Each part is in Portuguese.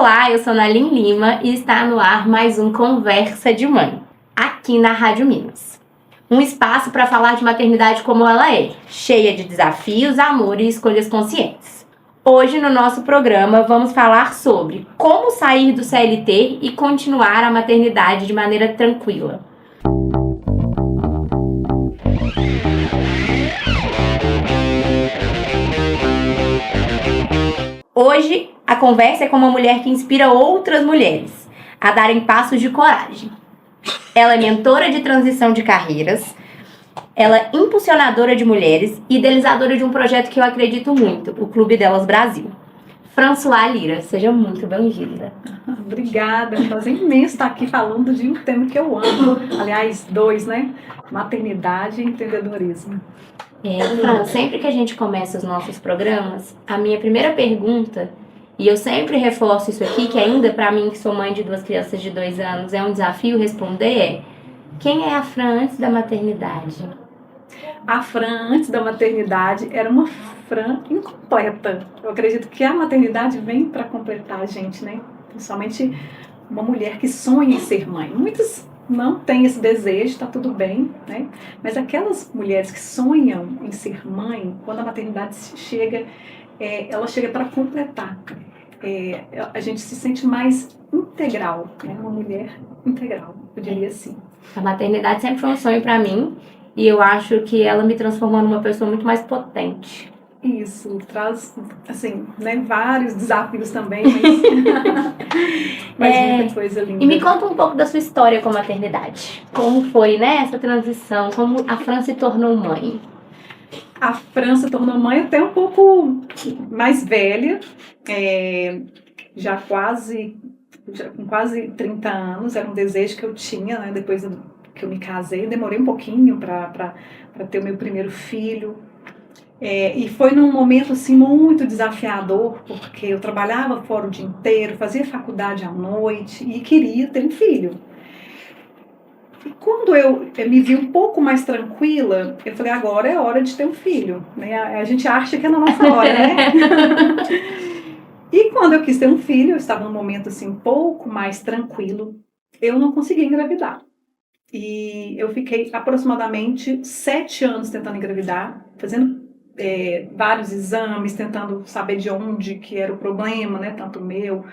Olá, eu sou Naline Lima e está no ar mais um Conversa de Mãe, aqui na Rádio Minas. Um espaço para falar de maternidade como ela é, cheia de desafios, amor e escolhas conscientes. Hoje, no nosso programa, vamos falar sobre como sair do CLT e continuar a maternidade de maneira tranquila. Hoje, a conversa é com uma mulher que inspira outras mulheres a darem passos de coragem. Ela é mentora de transição de carreiras, ela é impulsionadora de mulheres e idealizadora de um projeto que eu acredito muito, o Clube Delas Brasil. Françoise Lira, seja muito bem-vinda. Obrigada, é um prazer imenso estar aqui falando de um tema que eu amo. Aliás, dois, né? Maternidade e empreendedorismo. Fran, sempre que a gente começa os nossos programas, a minha primeira pergunta, e eu sempre reforço isso aqui, que ainda para mim, que sou mãe de 2 crianças de 2 anos, é um desafio responder, quem é a Fran antes da maternidade? A Fran, antes da maternidade, era uma Fran incompleta. Eu acredito que a maternidade vem para completar a gente, né? Principalmente uma mulher que sonha em ser mãe. Muitas não têm esse desejo, tá tudo bem, né? Mas aquelas mulheres que sonham em ser mãe, quando a maternidade chega, ela chega para completar. A gente se sente mais integral, né? Uma mulher integral, eu diria assim. A maternidade sempre foi um sonho para mim e eu acho que ela me transformou numa pessoa muito mais potente. Isso, traz, assim, né, vários desafios também, mas muita coisa linda. E me conta um pouco da sua história com a maternidade. Como foi, né, essa transição? Como a Fran se tornou mãe? A Fran se tornou mãe até um pouco mais velha, com quase 30 anos, era um desejo que eu tinha, né, depois que eu me casei. Demorei um pouquinho para ter o meu primeiro filho. E foi num momento assim, muito desafiador, porque eu trabalhava fora o dia inteiro, fazia faculdade à noite e queria ter um filho. E quando eu me vi um pouco mais tranquila, eu falei, agora é hora de ter um filho. Né? A gente acha que é na nossa hora, né? E quando eu quis ter um filho, eu estava num momento assim, um pouco mais tranquilo, eu não consegui engravidar. E eu fiquei aproximadamente 7 anos tentando engravidar, fazendo vários exames, tentando saber de onde que era o problema, né, tanto o meu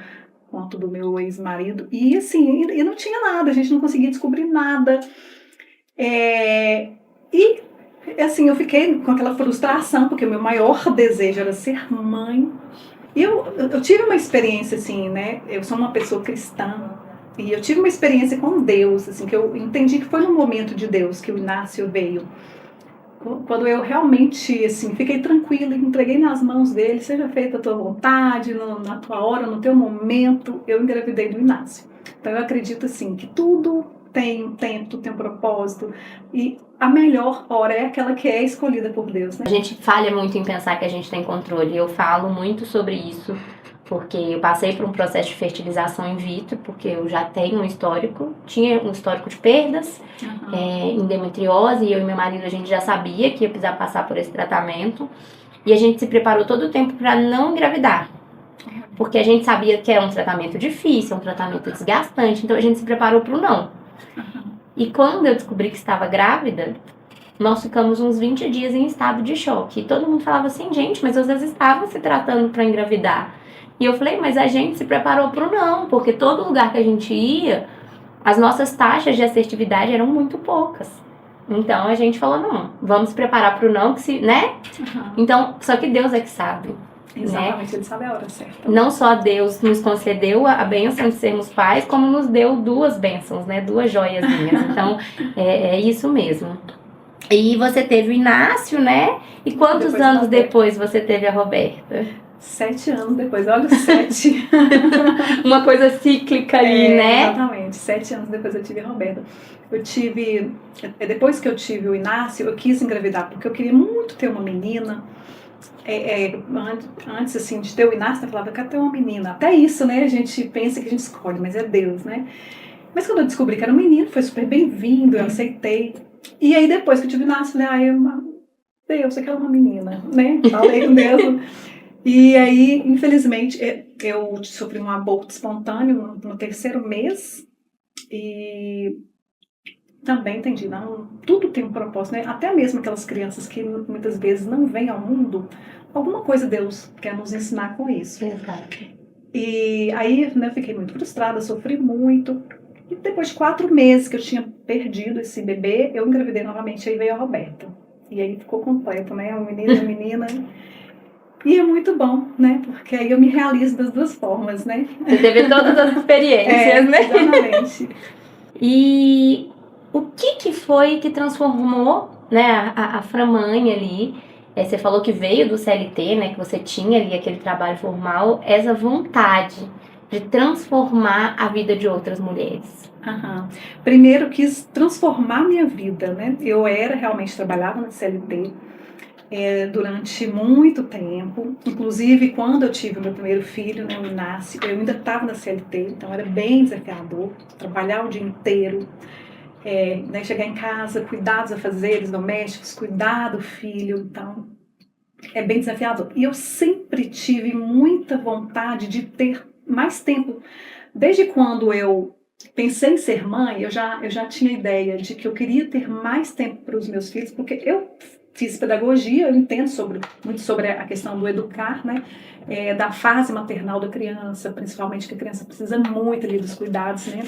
quanto do meu ex-marido, e assim, e não tinha nada, a gente não conseguia descobrir nada, e assim, eu fiquei com aquela frustração, porque o meu maior desejo era ser mãe, e eu tive uma experiência assim, né, eu sou uma pessoa cristã, e eu tive uma experiência com Deus, assim, que eu entendi que foi no momento de Deus que o Inácio veio. Quando eu realmente, assim, fiquei tranquila e entreguei nas mãos dele, seja feita a tua vontade, na tua hora, no teu momento, eu engravidei do Inácio. Então eu acredito, assim, que tudo tem um tempo, tem um propósito, e a melhor hora é aquela que é escolhida por Deus, né? A gente falha muito em pensar que a gente tem controle, eu falo muito sobre isso, porque eu passei por um processo de fertilização in vitro, porque eu já tenho um histórico, tinha um histórico de perdas, endometriose, e eu e meu marido, a gente já sabia que ia precisar passar por esse tratamento, e a gente se preparou todo o tempo para não engravidar, porque a gente sabia que era um tratamento difícil, um tratamento desgastante, então a gente se preparou para o não. E quando eu descobri que estava grávida, nós ficamos uns 20 dias em estado de choque, e todo mundo falava assim, gente, mas vocês estavam se tratando para engravidar. E eu falei, mas a gente se preparou para o não, porque todo lugar que a gente ia, as nossas taxas de assertividade eram muito poucas. Então a gente falou, não, vamos se preparar para o não, né? Então, só que Deus é que sabe. Exatamente, né? Ele sabe a hora certa. Não só Deus nos concedeu a bênção de sermos pais, como nos deu 2 bênçãos, né? 2 joiazinhas. Então, é isso mesmo. E você teve o Inácio, né? E quantos anos depois você teve a Roberta? 7 anos depois, olha os 7. Uma coisa cíclica ali, né? Exatamente, 7 anos depois eu tive a Roberta. Depois que eu tive o Inácio, eu quis engravidar, porque eu queria muito ter uma menina. Antes assim, de ter o Inácio, eu falava, eu quero ter uma menina. Até isso, né? A gente pensa que a gente escolhe, mas é Deus, né? Mas quando eu descobri que era um menino, foi super bem-vindo, eu aceitei. E aí depois que eu tive o Inácio, eu falei, Deus, eu quero uma menina, né? Falei com Deus. E aí, infelizmente, eu sofri um aborto espontâneo no terceiro mês e também entendi, não, tudo tem um propósito, né? Até mesmo aquelas crianças que muitas vezes não vêm ao mundo, alguma coisa Deus quer nos ensinar com isso. Exato. E aí, né, eu fiquei muito frustrada, sofri muito. E depois de 4 meses que eu tinha perdido esse bebê, eu engravidei novamente, aí veio a Roberta. E aí ficou completo, né? Um menino e uma menina. E é muito bom, né? Porque aí eu me realizo das duas formas, né? Você teve todas as experiências, né? Exatamente. E o que foi que transformou, né, a Framãe ali? Você falou que veio do CLT, né, que você tinha ali aquele trabalho formal, essa vontade de transformar a vida de outras mulheres. Uhum. Primeiro quis transformar minha vida, né? Eu realmente trabalhava na CLT durante muito tempo, inclusive quando eu tive o meu primeiro filho, né, o Inácio, eu ainda estava na CLT, então era bem desafiador, trabalhar o dia inteiro, né, chegar em casa, cuidar dos afazeres domésticos, cuidar do filho, então é bem desafiador. E eu sempre tive muita vontade de ter mais tempo. Desde quando eu pensei em ser mãe, eu já tinha ideia de que eu queria ter mais tempo para os meus filhos, porque eu fiz pedagogia, eu entendo muito sobre a questão do educar, né? Da fase maternal da criança, principalmente que a criança precisa muito ali dos cuidados, né?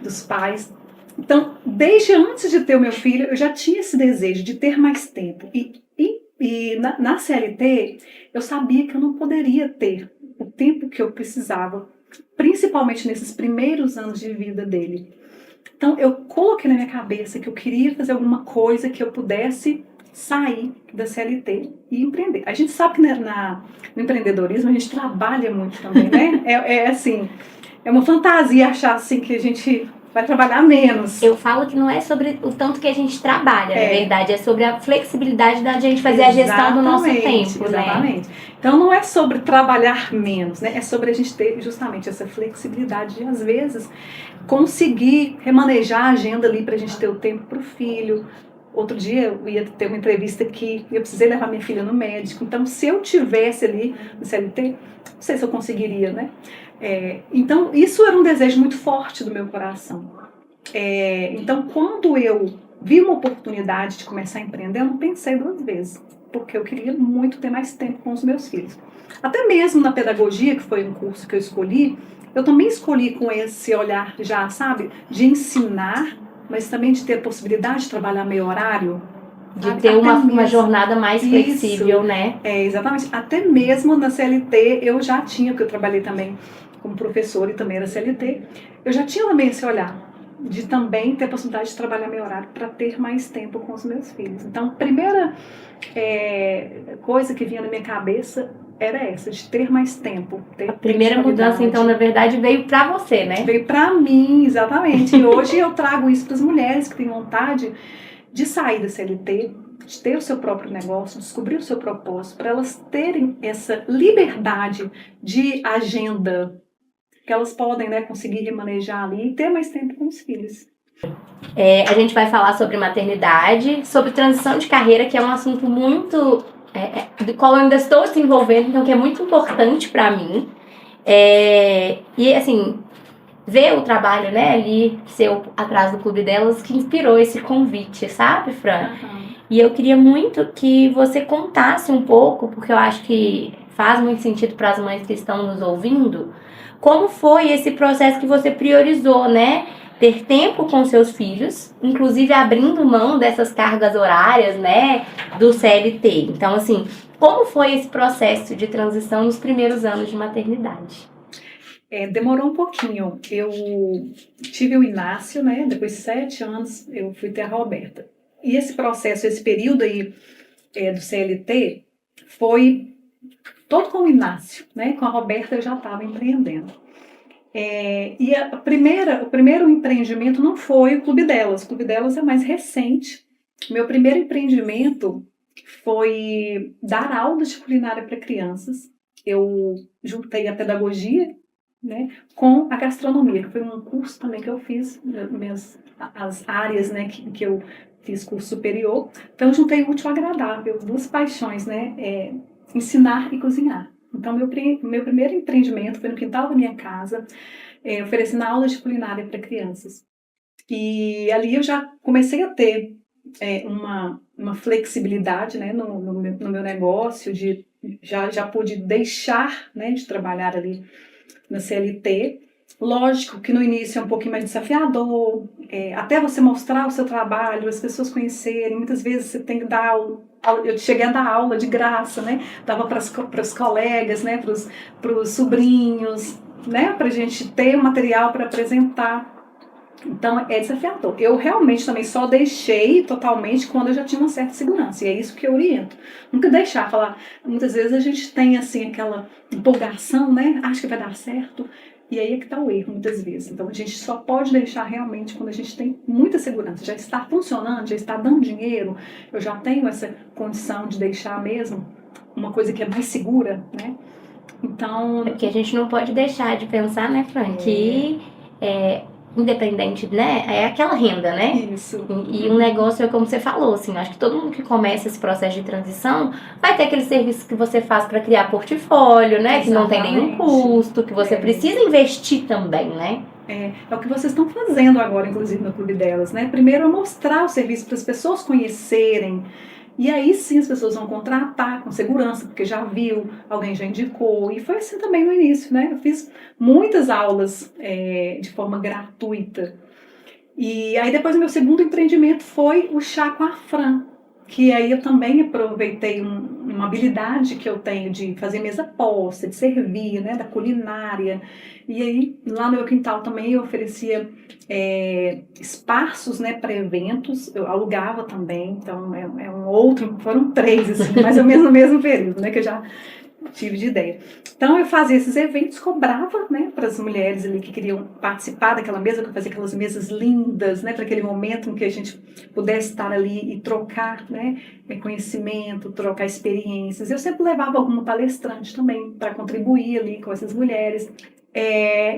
Dos pais. Então, desde antes de ter o meu filho, eu já tinha esse desejo de ter mais tempo. E na CLT, eu sabia que eu não poderia ter o tempo que eu precisava, principalmente nesses primeiros anos de vida dele. Então, eu coloquei na minha cabeça que eu queria fazer alguma coisa que eu pudesse sair da CLT e empreender. A gente sabe que no empreendedorismo a gente trabalha muito também, né? Assim, é uma fantasia achar assim que a gente vai trabalhar menos. Eu falo que não é sobre o tanto que a gente trabalha, na verdade, é sobre a flexibilidade da gente fazer a gestão do nosso tempo, exatamente. Né? Então não é sobre trabalhar menos, né? É sobre a gente ter justamente essa flexibilidade de, às vezes, conseguir remanejar a agenda ali para a gente ter o tempo para o filho. Outro dia eu ia ter uma entrevista que eu precisei levar minha filha no médico. Então, se eu tivesse ali no CLT, não sei se eu conseguiria, né? Então, isso era um desejo muito forte do meu coração. Então, quando eu vi uma oportunidade de começar a empreender, eu não pensei 2 vezes, porque eu queria muito ter mais tempo com os meus filhos. Até mesmo na pedagogia, que foi um curso que eu escolhi, eu também escolhi com esse olhar já, sabe, de ensinar, mas também de ter a possibilidade de trabalhar meio horário. De ter uma jornada mais flexível, né? Exatamente. Até mesmo na CLT, eu já tinha, porque eu trabalhei também como professora e também era CLT, eu já tinha também esse olhar de também ter a possibilidade de trabalhar meu horário para ter mais tempo com os meus filhos. Então, a primeira coisa que vinha na minha cabeça era essa, de ter mais tempo. A primeira mudança, então, na verdade, veio para você, né? Veio para mim, exatamente. E hoje eu trago isso para as mulheres que têm vontade de sair da CLT, de ter o seu próprio negócio, descobrir o seu propósito, para elas terem essa liberdade de agenda, que elas podem, né, conseguir remanejar ali e ter mais tempo com os filhos. A gente vai falar sobre maternidade, sobre transição de carreira, que é um assunto muito... do qual eu ainda estou se envolvendo, então que é muito importante para mim. E assim, ver o trabalho, né, ali, seu atrás do Clube Delas, que inspirou esse convite, sabe, Fran? Uhum. E eu queria muito que você contasse um pouco, porque eu acho que faz muito sentido para as mães que estão nos ouvindo, como foi esse processo que você priorizou, né? Ter tempo com seus filhos, inclusive abrindo mão dessas cargas horárias, né, do CLT. Então, assim, como foi esse processo de transição nos primeiros anos de maternidade? Demorou um pouquinho. Eu tive o Inácio, né? Depois de 7 anos, eu fui ter a Roberta. E esse processo, esse período aí do CLT, foi todo com o Inácio, né? Com a Roberta eu já estava empreendendo. E o primeiro empreendimento não foi o Clube Delas. O Clube Delas é mais recente. Meu primeiro empreendimento foi dar aulas de culinária para crianças. Eu juntei a pedagogia, né, com a gastronomia, que foi um curso também que eu fiz, as áreas, né, que eu fiz curso superior. Então, eu juntei o útil ao agradável, 2 paixões, né, ensinar e cozinhar. Então, meu primeiro empreendimento foi no quintal da minha casa, oferecendo aula de culinária para crianças. E ali eu já comecei a ter uma flexibilidade, né, no meu negócio, já pude deixar, né, de trabalhar ali na CLT. Lógico que no início é um pouquinho mais desafiador, até você mostrar o seu trabalho, as pessoas conhecerem, muitas vezes você tem que dar eu cheguei a dar aula de graça, né? Dava para os colegas, né? Para os sobrinhos, né? Para a gente ter um material para apresentar. Então, é desafiador. Eu realmente também só deixei totalmente quando eu já tinha uma certa segurança. E é isso que eu oriento. Nunca deixar falar. Muitas vezes a gente tem, assim, aquela empolgação, né? Acho que vai dar certo. E aí é que está o erro, muitas vezes. Então, a gente só pode deixar realmente quando a gente tem muita segurança. Já está funcionando, já está dando dinheiro. Eu já tenho essa condição de deixar mesmo uma coisa que é mais segura, né? Então... É porque a gente não pode deixar de pensar, né, Fran, que independente, né, é aquela renda, né? Isso. E um negócio é como você falou, assim, acho que todo mundo que começa esse processo de transição vai ter aquele serviço que você faz para criar portfólio, né? Exatamente. Que não tem nenhum custo, que você precisa investir também, né? É o que vocês estão fazendo agora, inclusive, no Clube Delas, né? Primeiro é mostrar o serviço para as pessoas conhecerem. E aí sim as pessoas vão contratar com segurança, porque já viu, alguém já indicou. E foi assim também no início, né? Eu fiz muitas aulas de forma gratuita. E aí depois o meu segundo empreendimento foi o chá com a Fran, que aí eu também aproveitei uma habilidade que eu tenho de fazer mesa posta, de servir, né? Da culinária. E aí lá no meu quintal também eu oferecia espaços, né, para eventos, eu alugava também, então foram 3, assim, mais ou menos no mesmo período, né, que eu já tive de ideia. Então eu fazia esses eventos, cobrava, né, para as mulheres ali que queriam participar daquela mesa, que eu fazia aquelas mesas lindas, né, para aquele momento em que a gente pudesse estar ali e trocar, né, conhecimento, trocar experiências. Eu sempre levava alguma palestrante também para contribuir ali com essas mulheres.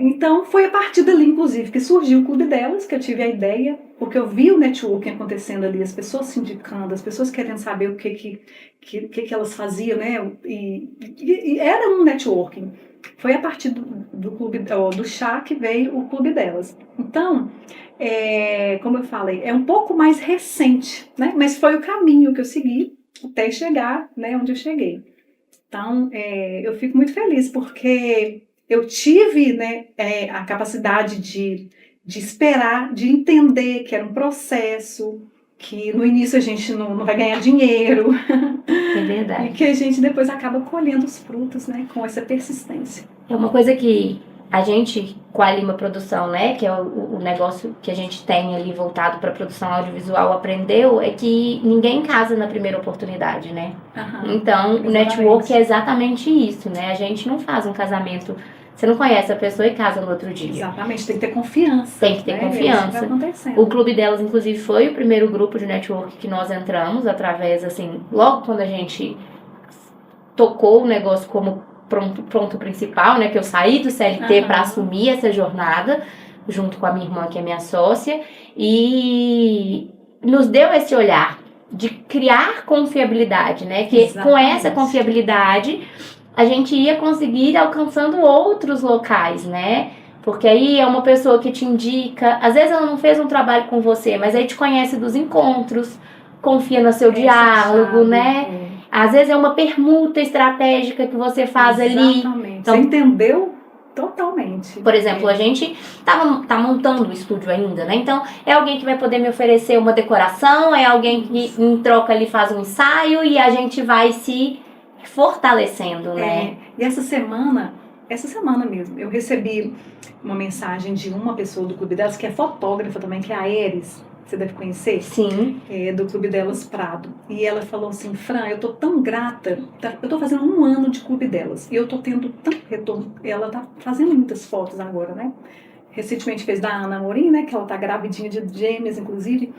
Então foi a partir dali, inclusive, que surgiu o Clube Delas, que eu tive a ideia, porque eu vi o networking acontecendo ali, as pessoas se indicando, as pessoas querendo saber o que elas faziam, né? E era um networking. Foi a partir do clube do chá que veio o Clube Delas. Então, como eu falei, é um pouco mais recente, né? Mas foi o caminho que eu segui até chegar, né, onde eu cheguei. Então, eu fico muito feliz porque eu tive, né, a capacidade de esperar, de entender que era um processo, que no início a gente não vai ganhar dinheiro. É verdade. E que a gente depois acaba colhendo os frutos, né, com essa persistência. É uma coisa que a gente, com a Lima Produção, né, que é o negócio que a gente tem ali voltado para a produção audiovisual, aprendeu, é que ninguém casa na primeira oportunidade, né? Então, o network é exatamente isso, né? A gente não faz um casamento, você não conhece a pessoa e casa no outro dia. Exatamente, tem que ter confiança. Tem que ter confiança. O Clube Delas, inclusive, foi o primeiro grupo de network que nós entramos, através, assim, logo quando a gente tocou o negócio como ponto principal, né, que eu saí do CLT para assumir essa jornada, junto com a minha irmã, que é minha sócia, e nos deu esse olhar de criar confiabilidade, né, que exatamente, com essa confiabilidade a gente ia conseguir ir alcançando outros locais, né, porque aí é uma pessoa que te indica, às vezes ela não fez um trabalho com você, mas aí te conhece dos encontros, confia no seu diálogo, né? Às vezes é uma permuta estratégica que você faz ali. Então, você entendeu totalmente. Por exemplo, a gente tá montando o estúdio ainda, né? Então, é alguém que vai poder me oferecer uma decoração, é alguém que em troca ali faz um ensaio e a gente vai se fortalecendo, né? E essa semana mesmo, eu recebi uma mensagem de uma pessoa do Clube Delas, que é fotógrafa também, que é a Eris. Você deve conhecer? Sim. Do Clube Delas Prado. E ela falou assim, Fran, eu tô tão grata, eu tô fazendo 1 ano de Clube Delas, e eu tô tendo tanto retorno. Ela tá fazendo muitas fotos agora, né? Recentemente fez da Ana Amorim, né? Que ela tá gravidinha de gêmeas, inclusive.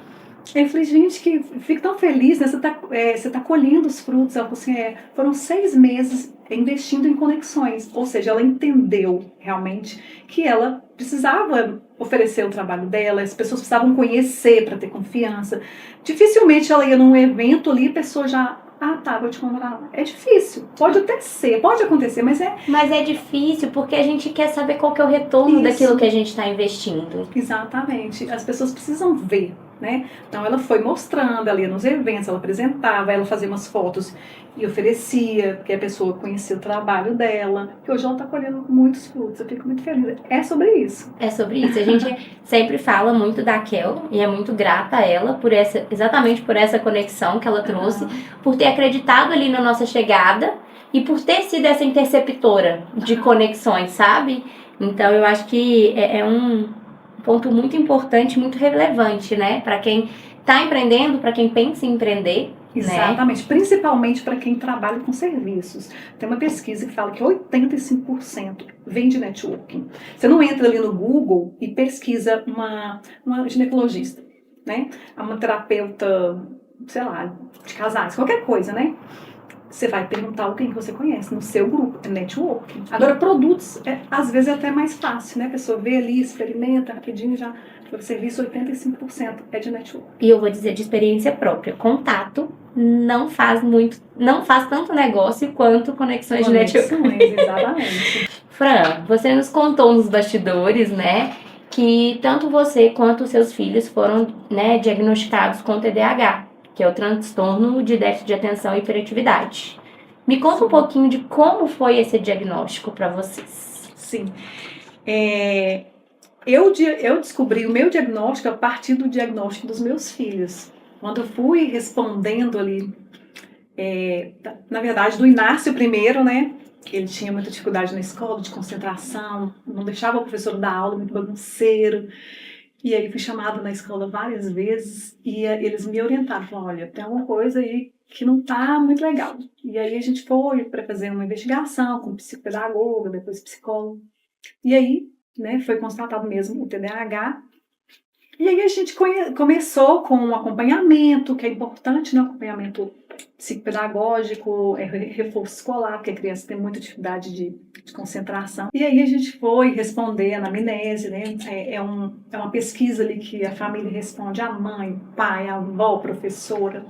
Eu falei, gente, que fico tão feliz, né? Você tá colhendo os frutos. Ela falou assim, foram 6 meses investindo em conexões. Ou seja, ela entendeu realmente que ela precisava oferecer o trabalho dela, as pessoas precisavam conhecer para ter confiança. Dificilmente ela ia num evento ali, a pessoa já Ah, tá, vou te comprar. É difícil. Pode até ser, pode acontecer, mas é... Mas é difícil porque a gente quer saber qual que é o retorno daquilo que a gente está investindo. Exatamente. As pessoas precisam ver, né? Então ela foi mostrando, ela ia nos eventos, ela apresentava, ela fazia umas fotos e oferecia, porque a pessoa conhecia o trabalho dela, que hoje ela está colhendo muitos frutos. Eu fico muito feliz. É sobre isso. É sobre isso. A gente sempre fala muito da Kel e é muito grata a ela por essa, exatamente por essa conexão que ela trouxe, por ter acreditado ali na nossa chegada e por ter sido essa interceptora de conexões, sabe? Então eu acho que é um ponto muito importante, muito relevante, né? Para quem está empreendendo, para quem pensa em empreender. Exatamente, principalmente para quem trabalha com serviços. Tem uma pesquisa que fala que 85% vem de networking. Você não entra ali no Google e pesquisa uma ginecologista, né? Uma terapeuta, sei lá, de casais, qualquer coisa, né? Você vai perguntar alguém que você conhece no seu grupo, é networking. Agora, produtos, às vezes é até mais fácil, né? A pessoa vê ali, experimenta rapidinho já. O serviço, 85% é de network. E eu vou dizer de experiência própria. Contato não faz tanto negócio quanto conexões de network. Exatamente. Fran, você nos contou nos bastidores, né, que tanto você quanto os seus filhos foram, né, diagnosticados com TDAH, que é o transtorno de déficit de atenção e hiperatividade. Me conta um pouquinho de como foi esse diagnóstico para vocês. Sim. Eu descobri o meu diagnóstico a partir do diagnóstico dos meus filhos. Quando eu fui respondendo ali, na verdade, do Inácio primeiro, né? Ele tinha muita dificuldade na escola, de concentração, não deixava o professor dar aula, muito bagunceiro. E aí fui chamada na escola várias vezes e eles me orientaram, falaram, olha, tem uma coisa aí que não está muito legal. E aí a gente foi para fazer uma investigação com psicopedagoga, depois psicólogo. E aí, né, foi constatado mesmo o TDAH. E aí a gente começou com um acompanhamento, que é importante, né, acompanhamento psicopedagógico, reforço escolar, porque a criança tem muita dificuldade de concentração. E aí a gente foi responder a anamnese, né, é uma pesquisa ali que a família responde, a mãe, o pai, a avó, a professora,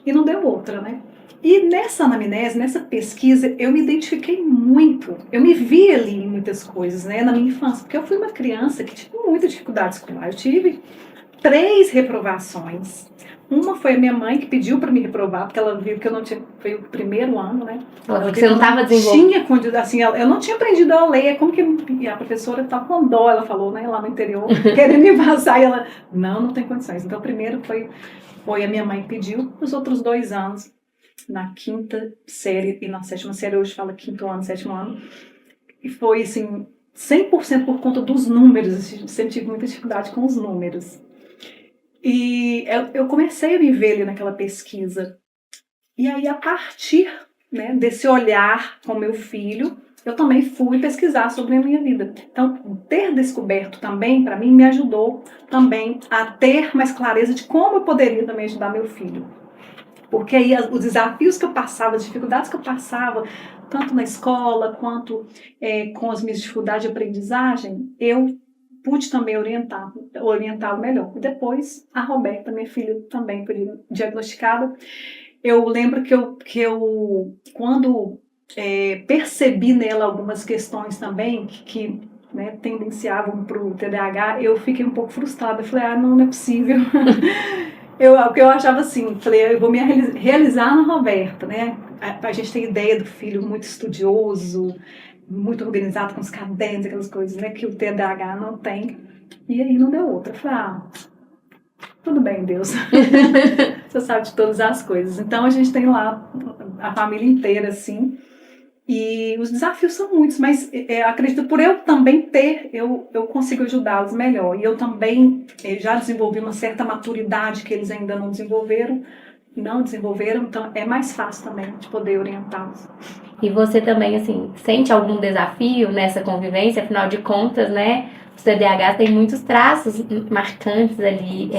e não deu outra, né. E nessa anamnese, nessa pesquisa, eu me identifiquei muito. Eu me vi ali em muitas coisas, né, na minha infância. Porque eu fui uma criança que tive muita dificuldade escolar. Eu tive 3 reprovações. Uma foi a minha mãe que pediu para me reprovar, porque ela viu que eu não tinha... Foi o primeiro ano, né? Ela viu que você não estava desenvolvendo. Assim, eu não tinha aprendido a ler. Como que a professora estava com dó, ela falou, né? Lá no interior, querendo me passar. E ela, não tem condições. Então, o primeiro foi a minha mãe que pediu. Os outros 2 anos... na 5ª série e na 7ª série, hoje fala 5º ano, 7º ano, e foi assim, 100% por conta dos números, sempre tive muita dificuldade com os números. E eu comecei a me ver ali naquela pesquisa, e aí a partir, né, desse olhar com meu filho, eu também fui pesquisar sobre a minha vida. Então, ter descoberto também, para mim, me ajudou também a ter mais clareza de como eu poderia também ajudar meu filho. Porque aí os desafios que eu passava, as dificuldades que eu passava, tanto na escola quanto com as minhas dificuldades de aprendizagem, eu pude também orientá-lo melhor. E depois, a Roberta, minha filha, também foi diagnosticada. Eu lembro que eu quando percebi nela algumas questões também que né, tendenciavam para o TDAH, eu fiquei um pouco frustrada. Eu falei, não é possível. Porque eu achava assim, falei, eu vou me realizar na Roberta, né? A gente tem ideia do filho muito estudioso, muito organizado com os cadernos, aquelas coisas, né? Que o TDAH não tem. E aí não deu outra. Eu falei, tudo bem, Deus. Você sabe de todas as coisas. Então a gente tem lá a família inteira, assim. E os desafios são muitos, mas acredito por eu também eu consigo ajudá-los melhor. E eu também já desenvolvi uma certa maturidade que eles ainda não desenvolveram, então é mais fácil também de poder orientá-los. E você também, assim, sente algum desafio nessa convivência? Afinal de contas, né, os TDAH tem muitos traços marcantes ali,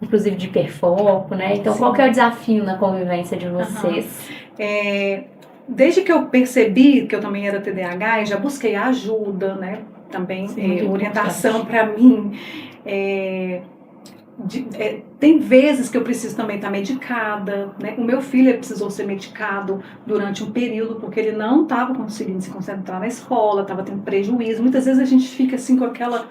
inclusive de hiperfoco, né? Então, qual que é o desafio na convivência de vocês? Desde que eu percebi que eu também era TDAH, eu já busquei ajuda, né? Também orientação para mim. Tem vezes que eu preciso também estar medicada, né? O meu filho ele precisou ser medicado durante um período porque ele não estava conseguindo se concentrar na escola, estava tendo prejuízo. Muitas vezes a gente fica assim com aquela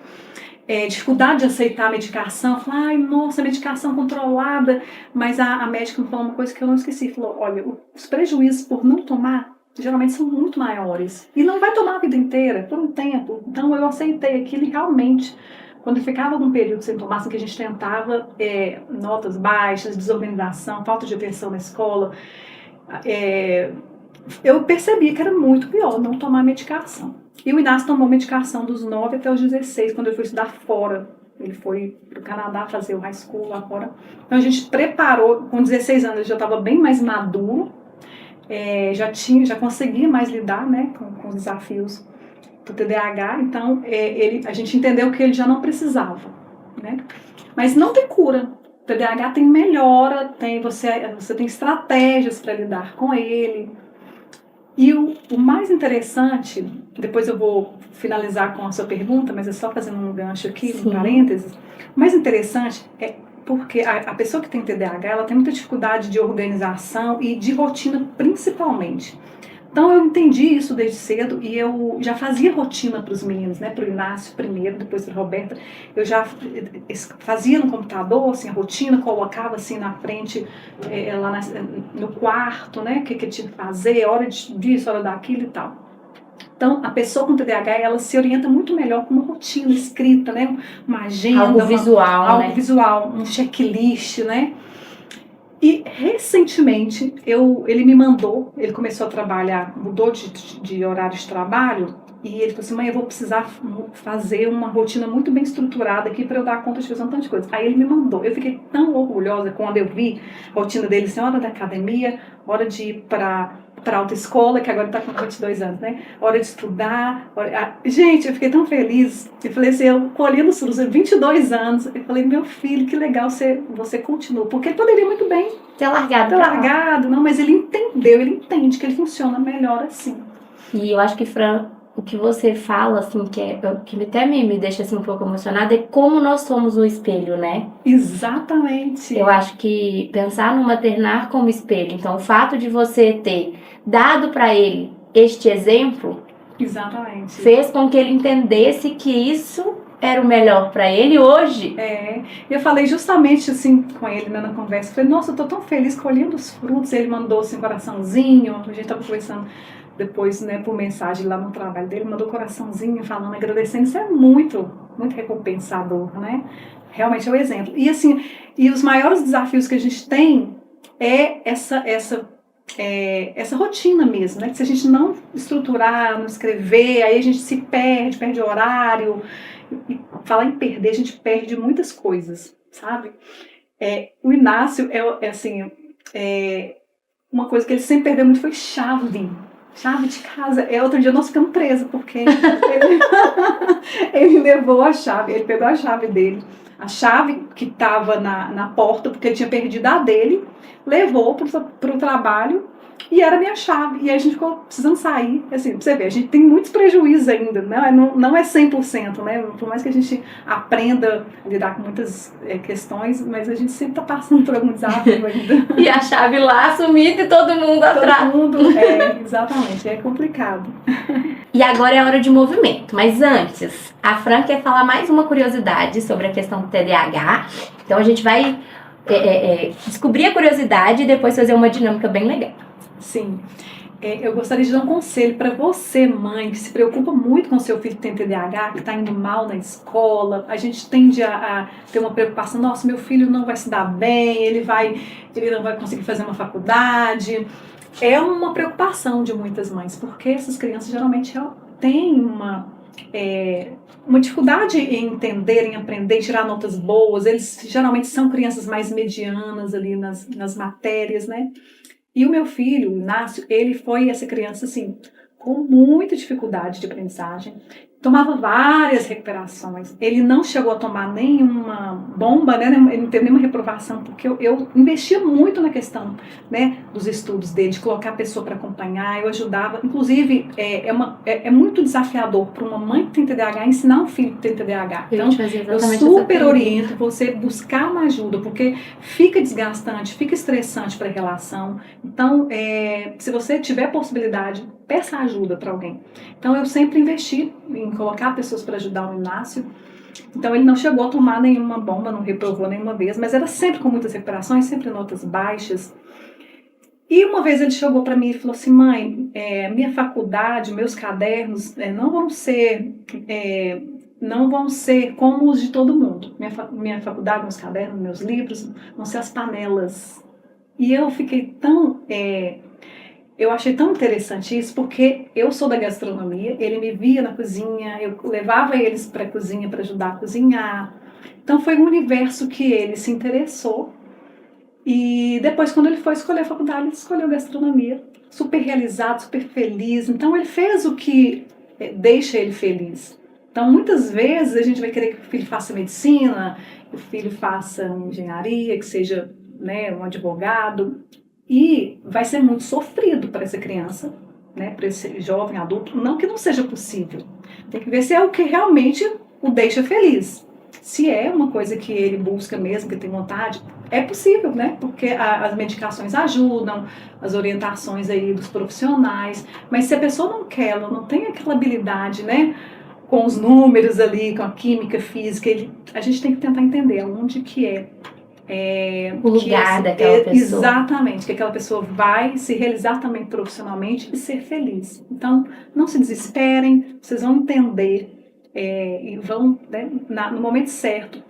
dificuldade de aceitar a medicação, falar, ai, nossa, medicação controlada, mas a médica me falou uma coisa que eu não esqueci, falou, olha, os prejuízos por não tomar geralmente são muito maiores, e não vai tomar a vida inteira, por um tempo. Então eu aceitei aquilo e realmente, quando ficava algum período sem tomar, assim, que a gente tentava notas baixas, desorganização, falta de atenção na escola, eu percebi que era muito pior não tomar medicação. E o Inácio tomou medicação dos 9 até os 16, quando eu fui estudar fora. Ele foi para o Canadá fazer o high school lá fora. Então a gente preparou, com 16 anos ele já estava bem mais maduro, já conseguia mais lidar, né, com os desafios do TDAH. Então a gente entendeu que ele já não precisava, né? Mas não tem cura. O TDAH tem melhora, você tem estratégias para lidar com ele. E o mais interessante, depois eu vou finalizar com a sua pergunta, mas é só fazendo um gancho aqui, um parênteses. O mais interessante é porque a pessoa que tem TDAH, ela tem muita dificuldade de organização e de rotina principalmente. Então eu entendi isso desde cedo e eu já fazia rotina para os meninos, né? Para o Inácio primeiro, depois para a Roberta. Eu já fazia no computador, assim, a rotina, colocava assim na frente, lá no quarto, né? O que ele tinha que fazer, hora disso, hora daquilo e tal. Então, a pessoa com TDAH, ela se orienta muito melhor com uma rotina escrita, né? Uma agenda. Algo visual, algo visual, um checklist, né? E recentemente ele me mandou, ele começou a trabalhar, mudou de horário de trabalho, e ele falou assim, mãe, eu vou precisar fazer uma rotina muito bem estruturada aqui para eu dar conta de fazer um tanto de coisa. Aí ele me mandou, eu fiquei tão orgulhosa quando eu vi a rotina dele, assim, hora da academia, hora de ir para autoescola, que agora está com 22 anos, né? Hora de estudar. Gente, eu fiquei tão feliz. Eu falei assim, eu colhendo os frutos, 22 anos. Eu falei, meu filho, que legal você continua. Porque ele poderia muito bem ter largado. Não, mas ele entendeu, ele entende que ele funciona melhor assim. E eu acho que, Fran, o que você fala, assim, que até me deixa assim, um pouco emocionada, é como nós somos o espelho, né? Exatamente. Eu acho que pensar no maternar como espelho, então o fato de você ter dado para ele este exemplo, exatamente, fez com que ele entendesse que isso era o melhor para ele hoje. Eu falei justamente assim com ele, né, na conversa, falei, nossa, eu tô tão feliz colhendo os frutos. Ele mandou assim um coraçãozinho, a gente tava conversando depois, né, por mensagem lá no trabalho dele, mandou coraçãozinho falando, agradecendo. Isso é muito, muito recompensador, né? Realmente é o exemplo. E assim, os maiores desafios que a gente tem é essa rotina mesmo, né? Que se a gente não estruturar, não escrever, aí a gente se perde horário. E falar em perder, a gente perde muitas coisas, sabe? O Inácio uma coisa que ele sempre perdeu muito foi chave de casa. Outro dia nós ficamos presos, porque ele levou a chave, ele pegou a chave dele, a chave que estava na porta, porque ele tinha perdido a dele, levou para o trabalho e era a minha chave. E aí a gente ficou precisando sair. Assim, pra você ver, a gente tem muitos prejuízos ainda, não é 100%, né? Por mais que a gente aprenda a lidar com muitas questões, mas a gente sempre está passando por algum desafio ainda. E a chave lá sumida e todo mundo atrás. Todo mundo, exatamente, é complicado. E agora é hora de movimento, mas antes, a Fran quer falar mais uma curiosidade sobre a questão do TDAH. Então a gente vai descobrir a curiosidade e depois fazer uma dinâmica bem legal. Sim. Eu gostaria de dar um conselho para você, mãe, que se preocupa muito com seu filho que tem TDAH, que está indo mal na escola. A gente tende a ter uma preocupação, nossa, meu filho não vai se dar bem, ele não vai conseguir fazer uma faculdade. É uma preocupação de muitas mães, porque essas crianças geralmente têm uma dificuldade em entender, em aprender, em tirar notas boas. Eles geralmente são crianças mais medianas ali nas matérias, né? E o meu filho, o Inácio, ele foi essa criança, assim, com muita dificuldade de aprendizagem. tomava várias recuperações. Ele não chegou a tomar nenhuma bomba, né? Ele não teve nenhuma reprovação, porque eu investia muito na questão, né, dos estudos dele, de colocar a pessoa para acompanhar, eu ajudava. Inclusive, é muito desafiador para uma mãe que tem TDAH ensinar um filho que tem TDAH. Então, eu super oriento você buscar uma ajuda, porque fica desgastante, fica estressante para a relação. Então, se você tiver possibilidade, peça ajuda para alguém. Então, eu sempre investi em colocar pessoas para ajudar o Inácio. Então, ele não chegou a tomar nenhuma bomba, não reprovou nenhuma vez, mas era sempre com muitas recuperações, sempre notas baixas. E uma vez ele chegou para mim e falou assim: mãe, minha faculdade, meus cadernos não vão ser como os de todo mundo. Minha faculdade, meus cadernos, meus livros, vão ser as panelas. E eu fiquei eu achei tão interessante isso, porque eu sou da gastronomia, ele me via na cozinha, eu levava eles para a cozinha para ajudar a cozinhar. Então foi um universo que ele se interessou. E depois, quando ele foi escolher a faculdade, ele escolheu gastronomia. Super realizado, super feliz. Então ele fez o que deixa ele feliz. Então muitas vezes a gente vai querer que o filho faça medicina, que o filho faça engenharia, que seja, né, um advogado. E vai ser muito sofrido para essa criança, né, para esse jovem adulto. Não que não seja possível. Tem que ver se é o que realmente o deixa feliz. Se é uma coisa que ele busca mesmo, que tem vontade, é possível, né? Porque as medicações ajudam, as orientações aí dos profissionais. Mas se a pessoa não quer, ela não tem aquela habilidade, né, com os números ali, com a química, física, a gente tem que tentar entender onde que o lugar daquela pessoa. Exatamente, que aquela pessoa vai se realizar também profissionalmente e ser feliz. Então, não se desesperem, vocês vão entender e vão, né, no momento certo,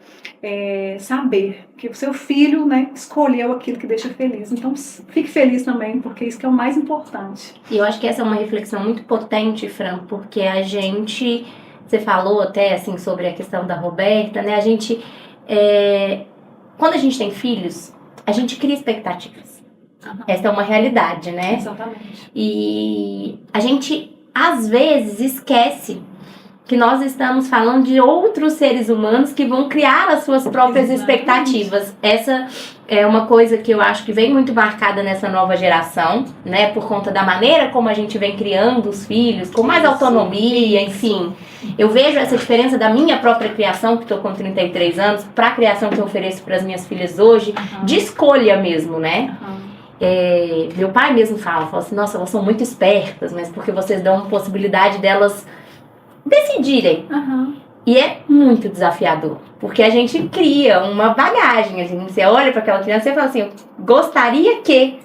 saber que o seu filho, né, escolheu aquilo que deixa feliz. Então, fique feliz também, porque isso que é o mais importante. E eu acho que essa é uma reflexão muito potente, Fran, porque a gente, você falou até assim sobre a questão da Roberta, né, a gente... Quando a gente tem filhos, a gente cria expectativas. Uhum. Essa é uma realidade, né? Exatamente. E a gente, às vezes, esquece que nós estamos falando de outros seres humanos que vão criar as suas próprias expectativas. Essa é uma coisa que eu acho que vem muito marcada nessa nova geração, né? Por conta da maneira como a gente vem criando os filhos, com mais autonomia, enfim. Eu vejo essa diferença da minha própria criação, que estou com 33 anos, para a criação que eu ofereço para as minhas filhas hoje, de escolha mesmo, né? Meu pai mesmo fala assim, nossa, elas são muito espertas, mas porque vocês dão possibilidade delas decidirem. E é muito desafiador, porque a gente cria uma bagagem, você olha para aquela criança e fala assim, eu gostaria que,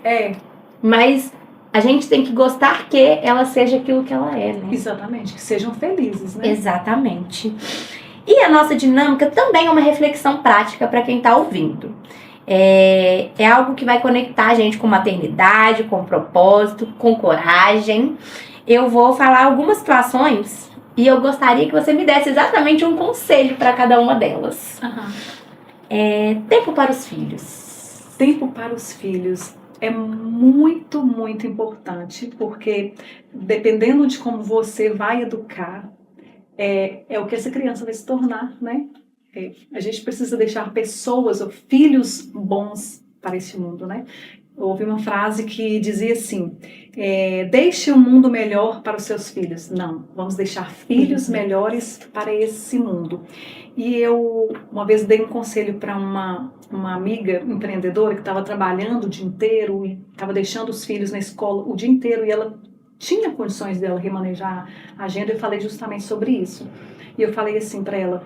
mas a gente tem que gostar que ela seja aquilo que ela é, né? Exatamente, que sejam felizes, né? Exatamente. E a nossa dinâmica também é uma reflexão prática para quem está ouvindo. É algo que vai conectar a gente com maternidade, com propósito, com coragem. Eu vou falar algumas situações e eu gostaria que você me desse exatamente um conselho para cada uma delas. Tempo para os filhos. Tempo para os filhos é muito, muito importante, porque dependendo de como você vai educar, é o que essa criança vai se tornar, né? A gente precisa deixar pessoas ou filhos bons para esse mundo, né? Eu ouvi uma frase que dizia assim, deixe um mundo melhor para os seus filhos. Não, vamos deixar filhos melhores para esse mundo. E eu, uma vez, dei um conselho para uma amiga empreendedora que estava trabalhando o dia inteiro e estava deixando os filhos na escola o dia inteiro e ela tinha condições dela remanejar a agenda. Eu falei justamente sobre isso. E eu falei assim para ela,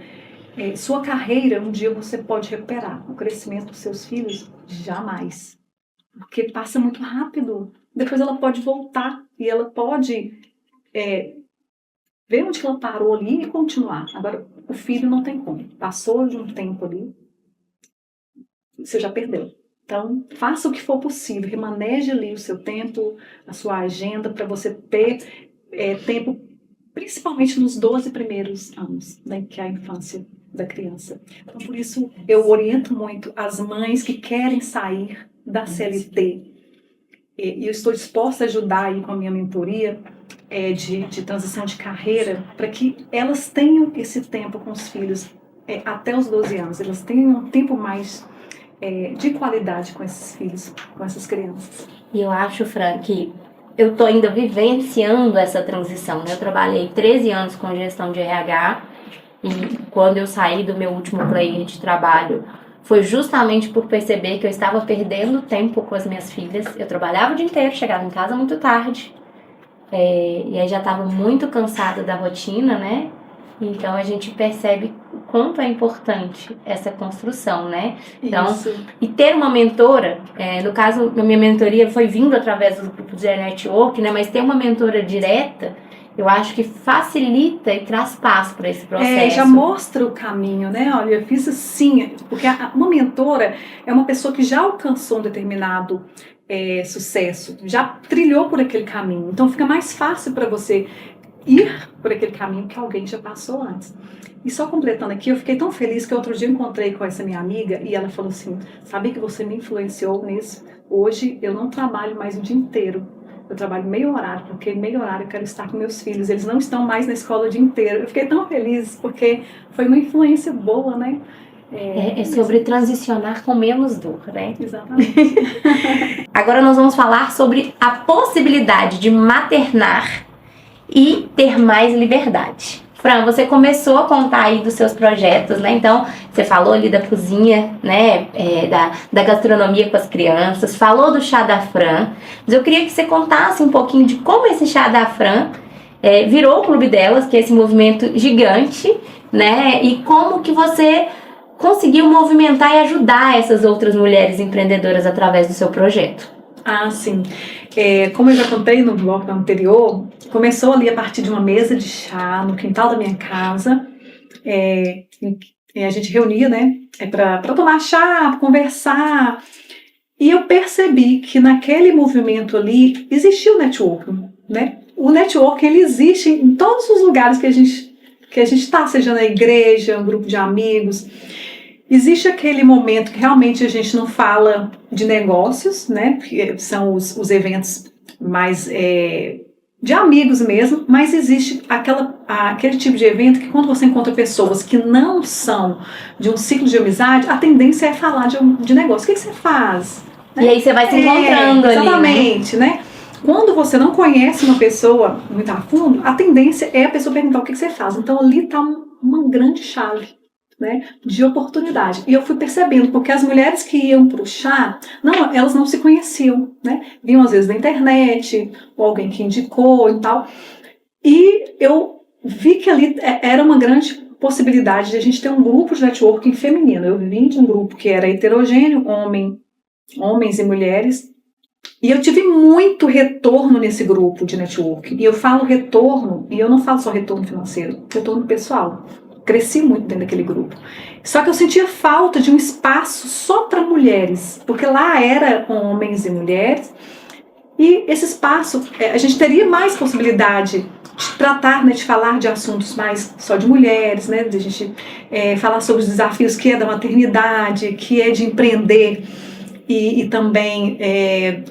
sua carreira, um dia você pode recuperar. O crescimento dos seus filhos, jamais. Porque passa muito rápido. Depois ela pode voltar e ela pode ver onde ela parou ali e continuar. Agora, o filho não tem como. Passou de um tempo ali, você já perdeu. Então, faça o que for possível. Remaneje ali o seu tempo, a sua agenda, para você ter tempo, principalmente nos 12 primeiros anos, né, que é a infância da criança. Então, por isso, eu oriento muito as mães que querem sair da CLT. E eu estou disposta a ajudar aí com a minha mentoria, de transição de carreira, para que elas tenham esse tempo com os filhos até os 12 anos, elas tenham um tempo mais de qualidade com esses filhos, com essas crianças. E eu acho, Fran, que eu estou ainda vivenciando essa transição, né? Eu trabalhei 13 anos com gestão de RH e quando eu saí do meu último player de trabalho foi justamente por perceber que eu estava perdendo tempo com as minhas filhas. Eu trabalhava o dia inteiro, chegava em casa muito tarde e aí já estava muito cansada da rotina, né? Então a gente percebe o quanto é importante essa construção, né? Então, Isso. E ter uma mentora, no caso, a minha mentoria foi vindo através do grupo de network, né? Mas ter uma mentora direta, eu acho que facilita e traz paz para esse processo. Já mostra o caminho, né? Olha, eu fiz assim, porque uma mentora é uma pessoa que já alcançou um determinado sucesso, já trilhou por aquele caminho. Então fica mais fácil para você ir por aquele caminho que alguém já passou antes. E só completando aqui, eu fiquei tão feliz que outro dia eu encontrei com essa minha amiga e ela falou assim, sabia que você me influenciou nisso? Hoje eu não trabalho mais o dia inteiro. Eu trabalho meio horário, porque meio horário eu quero estar com meus filhos. Eles não estão mais na escola o dia inteiro. Eu fiquei tão feliz, porque foi uma influência boa, né? É sobre transicionar com menos dor, né? Exatamente. Agora nós vamos falar sobre a possibilidade de maternar e ter mais liberdade. Fran, você começou a contar aí dos seus projetos, né? Então, você falou ali da cozinha, né? Da gastronomia com as crianças, falou do chá da Fran. Mas eu queria que você contasse um pouquinho de como esse chá da Fran virou o Clube Delas, que é esse movimento gigante, né? E como que você conseguiu movimentar e ajudar essas outras mulheres empreendedoras através do seu projeto. Ah, sim. Como eu já contei no bloco anterior, começou ali a partir de uma mesa de chá no quintal da minha casa. A gente reunia, né, para tomar chá, conversar. E eu percebi que naquele movimento ali existia o networking, né? O networking, ele existe em todos os lugares que a gente está, seja na igreja, um grupo de amigos. Existe aquele momento que realmente a gente não fala de negócios, né? Porque são os eventos mais de amigos mesmo, mas existe aquele tipo de evento que quando você encontra pessoas que não são de um ciclo de amizade, a tendência é falar de negócio. O que você faz? E aí você vai se encontrando ali, exatamente, né? Quando você não conhece uma pessoa muito a fundo, a tendência é a pessoa perguntar o que você faz. Então ali está uma grande chave, né, de oportunidade. E eu fui percebendo, porque as mulheres que iam para o chá, elas não se conheciam, né? Vinham às vezes da internet, ou alguém que indicou e tal. E eu vi que ali era uma grande possibilidade de a gente ter um grupo de networking feminino. Eu vim de um grupo que era heterogêneo, homens e mulheres, e eu tive muito retorno nesse grupo de networking. E eu falo retorno, e eu não falo só retorno financeiro, retorno pessoal. Cresci muito dentro daquele grupo. Só que eu sentia falta de um espaço só para mulheres, porque lá era homens e mulheres, e esse espaço, a gente teria mais possibilidade de tratar, né, de falar de assuntos mais só de mulheres, né, de a gente falar sobre os desafios que é da maternidade, que é de empreender, e também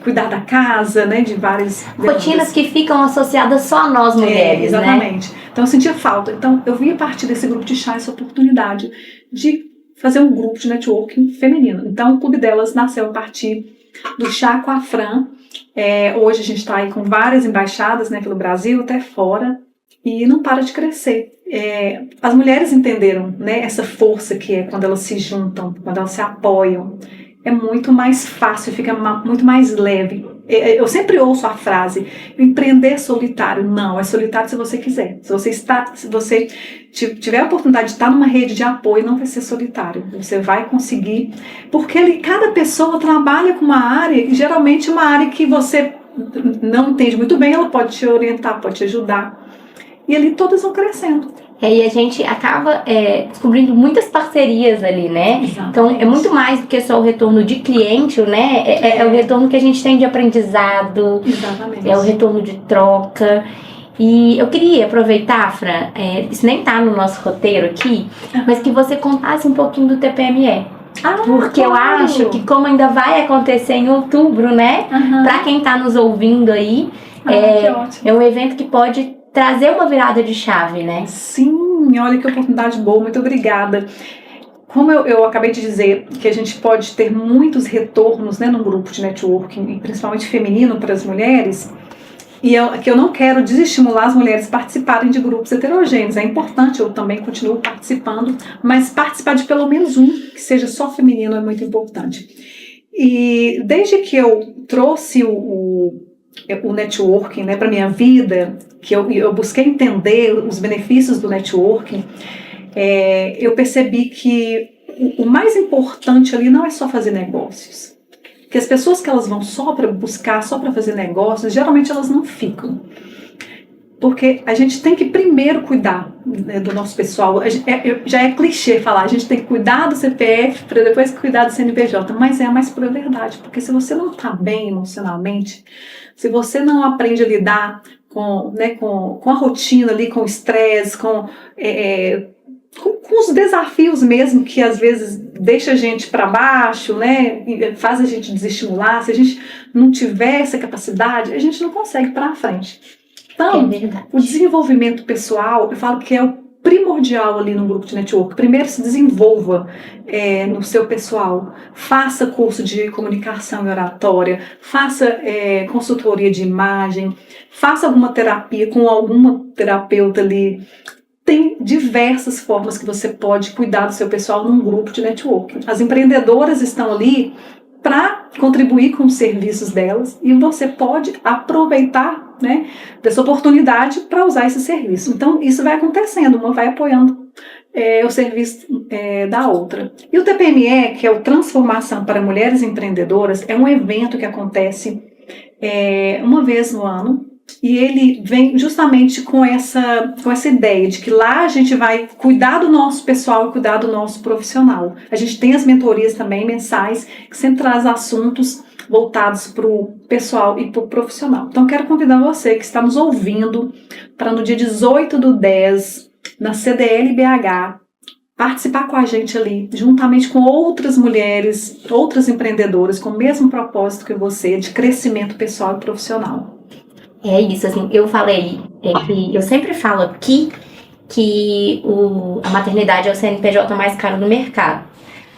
cuidar da casa, né, de várias rotinas que ficam associadas só a nós mulheres, exatamente. Né? Então eu sentia falta. Então eu vi a partir desse grupo de chá essa oportunidade de fazer um grupo de networking feminino. Então o Clube Delas nasceu a partir do chá com a Fran. Hoje a gente está aí com várias embaixadas, né, pelo Brasil até fora, e não para de crescer. As mulheres entenderam, né, essa força que é quando elas se juntam, quando elas se apoiam. É muito mais fácil, fica muito mais leve. Eu sempre ouço a frase, empreender solitário. Não, é solitário se você quiser. Se você tiver a oportunidade de estar numa rede de apoio, não vai ser solitário. Você vai conseguir, porque cada pessoa trabalha com uma área, e geralmente uma área que você não entende muito bem, ela pode te orientar, pode te ajudar. E ali todas vão crescendo. E a gente acaba descobrindo muitas parcerias ali, né? Exatamente. Então é muito mais do que só o retorno de cliente, né? É o retorno que a gente tem de aprendizado. Exatamente. É o retorno de troca. E eu queria aproveitar, Fran, isso nem tá no nosso roteiro aqui, mas que você contasse um pouquinho do TPME. Porque eu acho que como ainda vai acontecer em outubro, né? Para quem tá nos ouvindo aí, Que ótimo. É um evento que pode trazer uma virada de chave, né? Sim, olha que oportunidade boa, muito obrigada. Como eu acabei de dizer, que a gente pode ter muitos retornos, né, num grupo de networking, principalmente feminino para as mulheres, e que eu não quero desestimular as mulheres participarem de grupos heterogêneos. É importante, eu também continuo participando, mas participar de pelo menos um, que seja só feminino, é muito importante. E desde que eu trouxe o networking, né, para minha vida, que eu busquei entender os benefícios do networking, eu percebi que o mais importante ali não é só fazer negócios. Porque as pessoas que elas vão só para buscar, só para fazer negócios, geralmente elas não ficam. Porque a gente tem que primeiro cuidar, né, do nosso pessoal. Já é clichê falar, a gente tem que cuidar do CPF para depois cuidar do CNPJ, mas é a mais pura verdade. Porque se você não está bem emocionalmente, se você não aprende a lidar com a rotina ali, com o estresse, com os desafios mesmo, que às vezes deixa a gente para baixo, né, e faz a gente desestimular. Se a gente não tiver essa capacidade, a gente não consegue ir para frente. Então, o desenvolvimento pessoal, eu falo que é o primordial ali no grupo de network. Primeiro se desenvolva no seu pessoal, faça curso de comunicação e oratória, faça consultoria de imagem, faça alguma terapia com alguma terapeuta ali. Tem diversas formas que você pode cuidar do seu pessoal num grupo de networking. As empreendedoras estão ali para contribuir com os serviços delas e você pode aproveitar, né, dessa oportunidade para usar esse serviço. Então, isso vai acontecendo, uma vai apoiando o serviço da outra. E o TPME, que é o Transformação para Mulheres Empreendedoras, é um evento que acontece uma vez no ano. E ele vem justamente com essa ideia de que lá a gente vai cuidar do nosso pessoal e cuidar do nosso profissional. A gente tem as mentorias também mensais, que sempre traz assuntos voltados para o pessoal e para o profissional. Então, quero convidar você que está nos ouvindo para no dia 18/10, na CDL BH, participar com a gente ali, juntamente com outras mulheres, outras empreendedoras com o mesmo propósito que você, de crescimento pessoal e profissional. É isso, assim, eu falei, que eu sempre falo aqui que a maternidade é o CNPJ mais caro do mercado.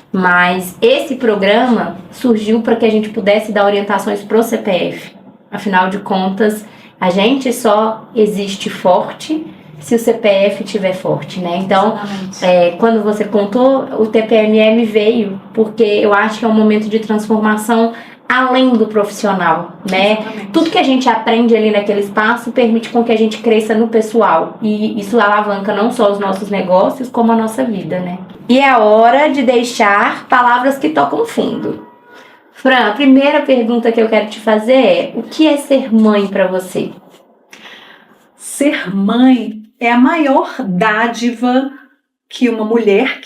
Mas esse programa surgiu para que a gente pudesse dar orientações pro CPF. Afinal de contas, a gente só existe forte se o CPF estiver forte, né? Então, quando você contou, o TPMM veio porque eu acho que é um momento de transformação além do profissional, né? Exatamente. Tudo que a gente aprende ali naquele espaço permite com que a gente cresça no pessoal. E isso alavanca não só os nossos negócios, como a nossa vida, né? E é hora de deixar palavras que tocam fundo. Fran, a primeira pergunta que eu quero te fazer é: o que é ser mãe para você? Ser mãe é a maior dádiva que uma mulher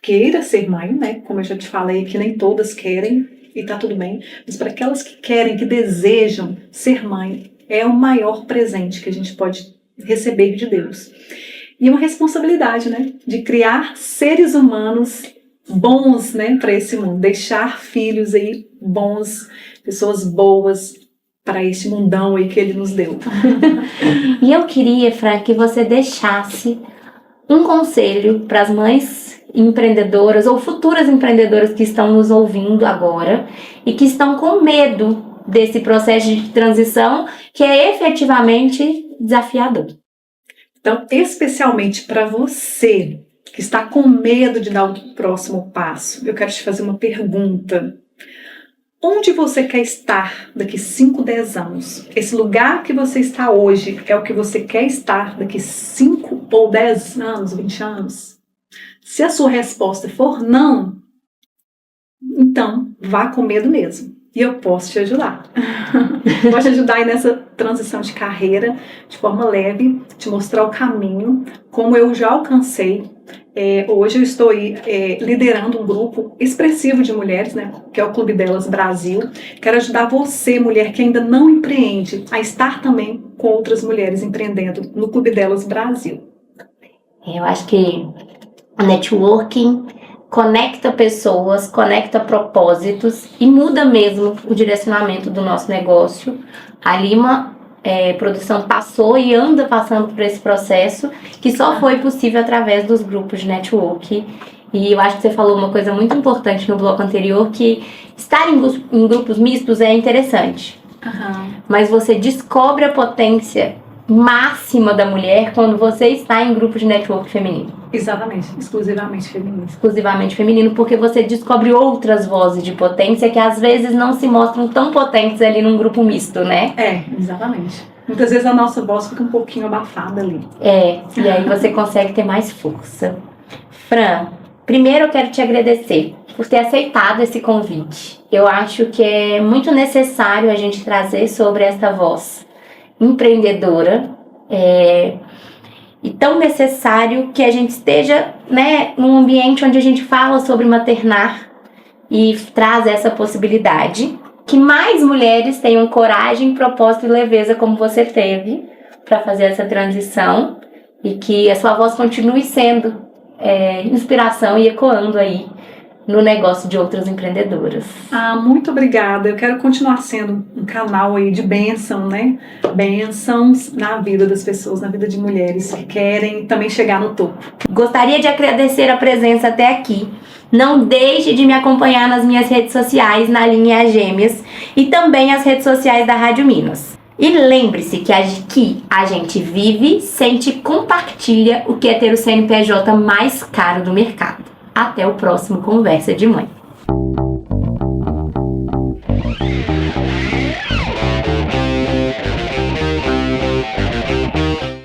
queira ser mãe, né? Como eu já te falei, que nem todas querem. E tá tudo bem, mas para aquelas que querem, que desejam ser mãe, é o maior presente que a gente pode receber de Deus. E uma responsabilidade, né, de criar seres humanos bons, né, para esse mundo, deixar filhos aí bons, pessoas boas para esse mundão aí que Ele nos deu. E eu queria, Fran, que você deixasse um conselho para as mães empreendedoras ou futuras empreendedoras que estão nos ouvindo agora e que estão com medo desse processo de transição que é efetivamente desafiador. Então, especialmente para você que está com medo de dar o próximo passo, eu quero te fazer uma pergunta. Onde você quer estar daqui 5, 10 anos? Esse lugar que você está hoje é o que você quer estar daqui 5 ou 10 anos, 20 anos? Se a sua resposta for não, então vá com medo mesmo. E eu posso te ajudar. Posso te ajudar aí nessa transição de carreira de forma leve, te mostrar o caminho, como eu já alcancei. Hoje eu estou liderando um grupo expressivo de mulheres, né, que é o Clube Delas Brasil. Quero ajudar você, mulher que ainda não empreende, a estar também com outras mulheres empreendendo no Clube Delas Brasil. Eu acho que o networking conecta pessoas, conecta propósitos e muda mesmo o direcionamento do nosso negócio. A Lima produção passou e anda passando por esse processo, que só foi possível através dos grupos de network. E eu acho que você falou uma coisa muito importante no bloco anterior, que estar em grupos mistos é interessante. Mas você descobre a potência máxima da mulher quando você está em grupo de network feminino. Exatamente, exclusivamente feminino. Exclusivamente feminino, porque você descobre outras vozes de potência que às vezes não se mostram tão potentes ali num grupo misto, né? Exatamente. Muitas vezes a nossa voz fica um pouquinho abafada ali. E aí você consegue ter mais força. Fran, primeiro eu quero te agradecer por ter aceitado esse convite. Eu acho que é muito necessário a gente trazer sobre esta voz empreendedora, e tão necessário que a gente esteja, né, num ambiente onde a gente fala sobre maternar e traz essa possibilidade, que mais mulheres tenham coragem, propósito e leveza como você teve para fazer essa transição, e que a sua voz continue sendo inspiração e ecoando aí no negócio de outras empreendedoras. Muito obrigada. Eu quero continuar sendo um canal aí de bênção, né? Bênçãos na vida das pessoas, na vida de mulheres que querem também chegar no topo. Gostaria de agradecer a presença até aqui. Não deixe de me acompanhar nas minhas redes sociais, na linha Gêmeas, e também as redes sociais da Rádio Minas. E lembre-se que a gente vive, sente e compartilha o que é ter o CNPJ mais caro do mercado. Até o próximo Conversa de Mãe.